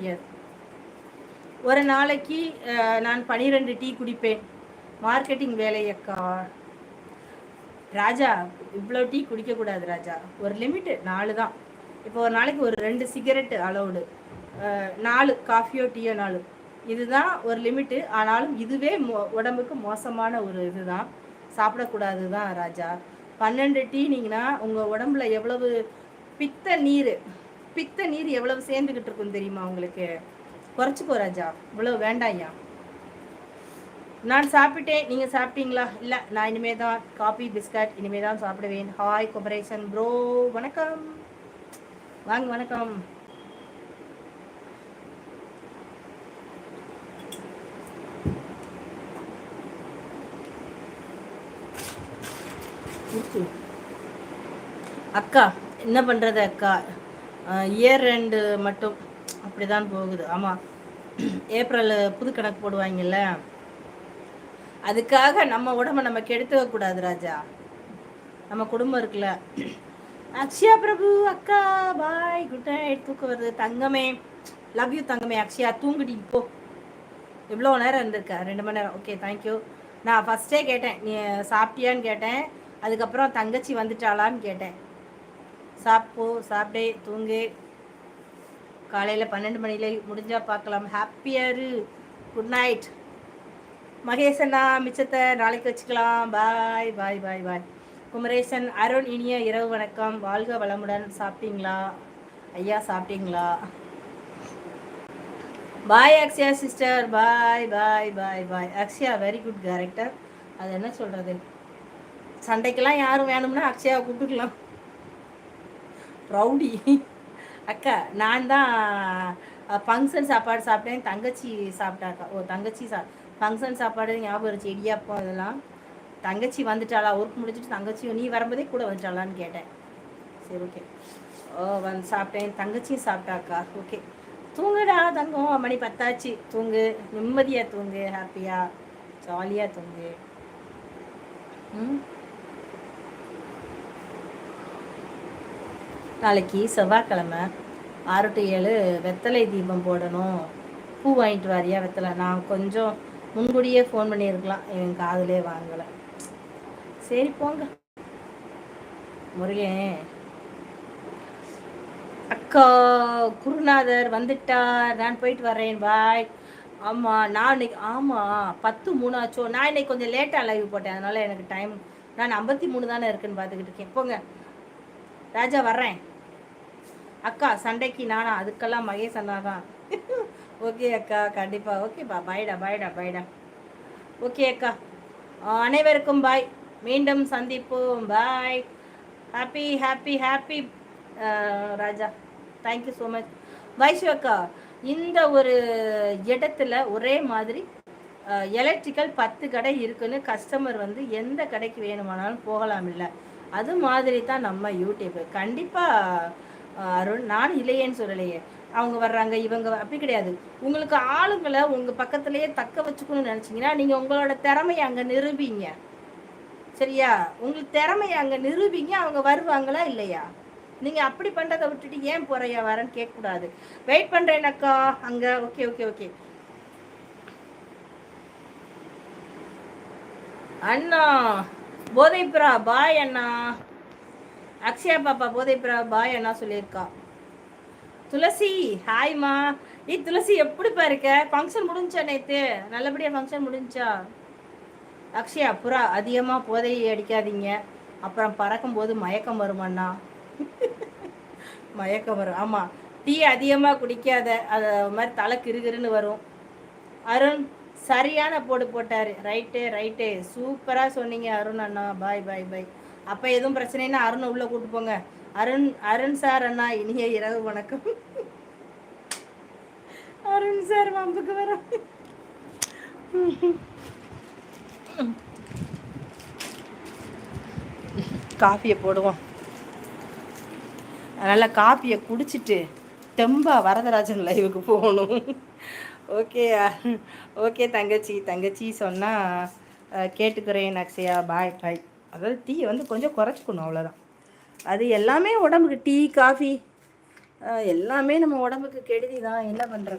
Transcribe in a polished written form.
Yes. ஒரு நாளைக்கு நான் 12 டீ குடிப்பேன். மார்க்கெட்டிங் வேலை அக்கா. ராஜா, இவ்வளோ டீ குடிக்கக்கூடாது ராஜா. ஒரு லிமிட்டு 4 தான். இப்போ ஒரு நாளைக்கு ஒரு 2 சிகரெட் அலௌடு. 4 காஃபியோ டீயோ 4. இதுதான் ஒரு லிமிட்டு. ஆனாலும் இதுவே உடம்புக்கு மோசமான ஒரு இதுதான். சாப்பிடக்கூடாது தான் ராஜா. 12 டீனிங்கன்னா உங்கள் உடம்புல எவ்வளவு பித்த நீர் எவ்வளவு சேர்ந்துக்கிட்டு இருக்கும் தெரியுமா உங்களுக்கு? குறைச்சிக்கோ ராஜா, இவ்வளோ வேண்டாம்யா. நான் சாப்பிட்டேன், நீங்கள் சாப்பிட்டீங்களா? இல்லை, நான் இனிமே தான் காஃபி பிஸ்கட் இனிமே தான் சாப்பிடுவேன். ஹாய் கொபரேஷன் ப்ரோ, வணக்கம் வாங்க. வணக்கம். அக்கா என்ன பண்ணுறது அக்கா, இயர் ரெண்டு மட்டும் அப்படி தான் போகுது. ஆமாம், ஏப்ரல் புது கணக்கு போடுவாங்கல்ல, அதுக்காக நம்ம உடம்பை நம்ம கெடுத்துக்க கூடாது ராஜா. நம்ம குடும்பம் இருக்குல்ல. அக்ஷயா பிரபு அக்கா பாய், குட் நைட். தூக்கம் வருது தங்கமே, லவ் யூ தங்கமே. அக்ஷயா தூங்குடி இப்போ. இவ்வளோ நேரம் இருந்திருக்க, 2 மணி நேரம். Okay thank you. நான் ஃபஸ்ட்டே கேட்டேன் நீ சாப்பிட்டியான்னு கேட்டேன், அதுக்கப்புறம் தங்கச்சி வந்துட்டாளான்னு கேட்டேன். சாப்பிட்டே தூங்கு. காலையில் 12 மணில முடிஞ்சால் பார்க்கலாம். ஹாப்பியாரு. குட் நைட் மகேசண்ணா. மிச்சத்தை நாளைக்கு வச்சுக்கலாம். பாய் பாய் பாய் பாய். குமரேசன் அருண், இனிய இரவு வணக்கம். வாழ்க வளமுடன். சாப்பிட்டீங்களா ஐயா? சாப்பிட்டீங்களா? Bye Akshaya sister. Bye bye bye bye. Akshaya very good character. அது என்ன சொல்கிறது, சண்டைக்கெல்லாம் யாரும் வேணும்னா அக்ஷயாவை கூப்பிட்டுக்கலாம். ரவுடி அக்கா. நான் தான் ஃபங்க்ஷன் சாப்பாடு சாப்பிட்டேன், தங்கச்சி சாப்பிட்டாக்கா. தங்கச்சி ஃபங்க்ஷன் சாப்பாடு ஞாபகம் இருந்துச்சு, இடியாப்பம் அதெல்லாம். தங்கச்சி வந்துட்டாளா, ஒர்க் முடிச்சுட்டு தங்கச்சியும் நீ வரும்போதே கூட வந்துட்டாளான்னு கேட்டேன். சரி ஓகே. சாப்பிட்டேன், தங்கச்சியும் சாப்பிட்டாக்கா. ஓகே தூங்குடா தங்கம், மணி 10 தூங்கு, நிம்மதியாக தூங்கு, ஹாப்பியாக ஜாலியாக தூங்கு. நாளைக்கு செவ்வாய்க்கிழமை 6 to 7 வெத்தலை தீபம் போடணும். பூ வாங்கிட்டு வாரியா? வெத்தலை நான் கொஞ்சம் முன்கூடியே ஃபோன் பண்ணியிருக்கலாம், என் காதுலே வாங்கலை. சரி போங்க முருகன். அக்கா குருநாதர் வந்துட்டார், நான் போயிட்டு வரேன். பாய். ஆமாம் நான் இன்னைக்கு 10:03 ஆச்சோ. நான் இன்னைக்கு கொஞ்சம் லேட்டாக லைவ் போட்டேன், அதனால் எனக்கு டைம். நான் 53 தானே இருக்குன்னு பார்த்துக்கிட்டு இருக்கேன். போங்க ராஜா, வர்றேன். அக்கா சண்டைக்கு நானா? அதுக்கெல்லாம் மகேஷ் அண்ணா தான். ஓகே அக்கா, கண்டிப்பாக. ஓகேப்பா, பாய்டா பாய்டா பாய்டா. ஓகே அக்கா, அனைவருக்கும் பாய். மீண்டும் சந்திப்போம். Bye. Happy happy happy Raja. Thank you so much. Vaishu அக்கா, இந்த ஒரு இடத்துல ஒரே மாதிரி எலக்ட்ரிக்கல் 10 கடை இருக்குன்னு கஸ்டமர் வந்து எந்த கடைக்கு வேணுமானாலும் போகலாம். இல்லை அது மாதிரி தான் நம்ம யூடியூப். கண்டிப்பாக அருண், நான் இல்லையேன்னு சொல்லலையே. அவங்க வர்றாங்க இவங்க அப்படி கிடையாது. உங்களுக்கு ஆளுங்களை உங்கள் பக்கத்துலேயே தக்க வச்சுக்கணும்னு நினச்சிங்கன்னா நீங்கள் உங்களோட திறமையை அங்கே நிரூபிங்க. சரியா? உங்களுக்கு திறமையை அங்கே நிரூபிங்க, அவங்க வருவாங்களா இல்லையா? நீங்கள் அப்படி பண்ணுறதை விட்டுட்டு ஏன் போறையா வரேன்னு கேட்கக்கூடாது. வெயிட் பண்ணுறேன் அக்கா அங்கே. ஓகே ஓகே ஓகே அண்ணா. போதைப்புரா பாய் அண்ணா. அக்ஷயா பாப்பா போதைப்புரா பாய் அண்ணா சொல்லியிருக்கா. துளசி ஹாய்மா. துளசி எப்படிப்பா இருக்க? ஃபங்க்ஷன் முடிஞ்சா நேற்று? நல்லபடியாக ஃபங்க்ஷன் முடிஞ்சா? அக்ஷயா, புறா அதிகமாக போதையை அடிக்காதீங்க, அப்புறம் பறக்கும்போது மயக்கம் வருமாண்ணா. மயக்கம் வரும். ஆமாம், டீ அதிகமாக குடிக்காத, அது மாதிரி தலை கிருகிருன்னு வரும். அருண் சரியான போடு போட்டார். ரைட்டு சூப்பராக சொன்னீங்க அருண் அண்ணா. பாய் பாய் பாய். அப்போ எதுவும் பிரச்சனைன்னா அருண் உள்ளே கூப்பிட்டு போங்க. அருண் சார் அண்ணா, இனிய இரவு வணக்கம். அருண் சார் வம்புக்கு வர. காஃபியை போடுவோம். அதனால் காஃபியை குடிச்சிட்டு தெம்பா வரதராஜன் லைவுக்கு போகணும். ஓகே தங்கச்சி சொன்னால் கேட்டுக்கிறேன் அக்ஷயா. பாய் பாய். அதாவது டீயை வந்து கொஞ்சம் குறைச்சிக்கணும், அவ்வளோதான். அது எல்லாமே உடம்புக்கு டீ காஃபி எல்லாமே நம்ம உடம்புக்கு கெடுதி தான், என்ன பண்ணுறது.